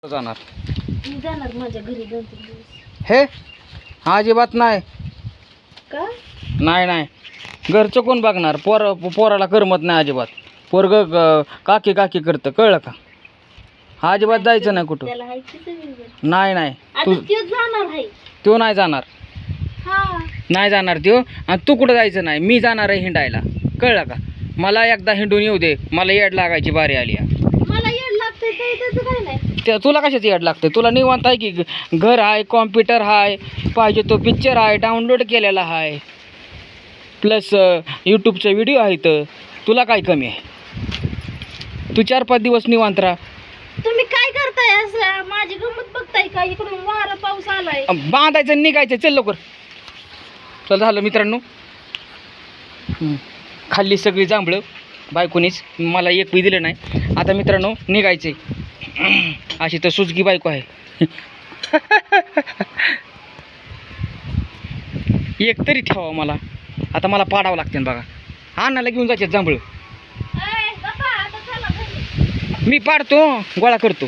जाणार मी जाणार माझ्या घरी 2-3 दिवस. हे अजिबात नाही. का? नाही घरचं कोण बघणार? पोराला करमत नाही अजिबात. पोरग काकी काकी करतं, कळलं का? हा अजिबात जायचं नाही कुठं. त्याला हाय की सगळीकडे. नाही आता तू त्यो जाणार आहे. तो नाही जाणार. हा नाही जाणार त्यो. आणि तू कुठं जायचं नाही. मी जाणार आहे हिंडायला, कळलं का? मला एकदा हिंडून येऊ दे. मला येड लागायची बारी आली आहे. मला येड लागतंय काही त्याचं काय नाही. तुला कशाचं येड लागतं? तुला निवांत आहे की? घर आहे, कॉम्प्युटर आहे, पाहिजे तो पिक्चर आहे डाउनलोड केलेला आहे, प्लस यूट्यूबचे व्हिडिओ आहेत. तुला काय कमी आहे? तू 4-5 दिवस निवांत राहा. तुम्ही काय करताय असं? माझी गंमत बघताय का? इकडून वारा पाऊस आलाय. बांधायचं आणि निघायचं. चल लवकर. चल झालं मित्रांनो. खाल्ली सगळी जांभळं बायकोनीच, मला एक बी दिलं नाही. आता मित्रांनो निघायचे. अशी तर सुजगी बायको आहे. एक तरी ठेवा मला. आता मला पाडावं लागते बघा. आणायला घेऊन जायचे जांभळं. मी पाडतो, गोळा करतो.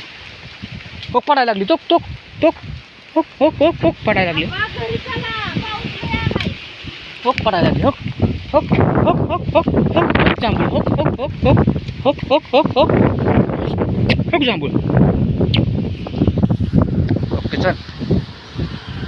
हो पडायला लागली. टोक टोक टोक हो हो हो हो पडायला लागली. हो पडायला लागली. हो हो हो हो हो हो जांभूळ. हो हो हो हो हो हो हो हो हो जांभूळ. ओके चल.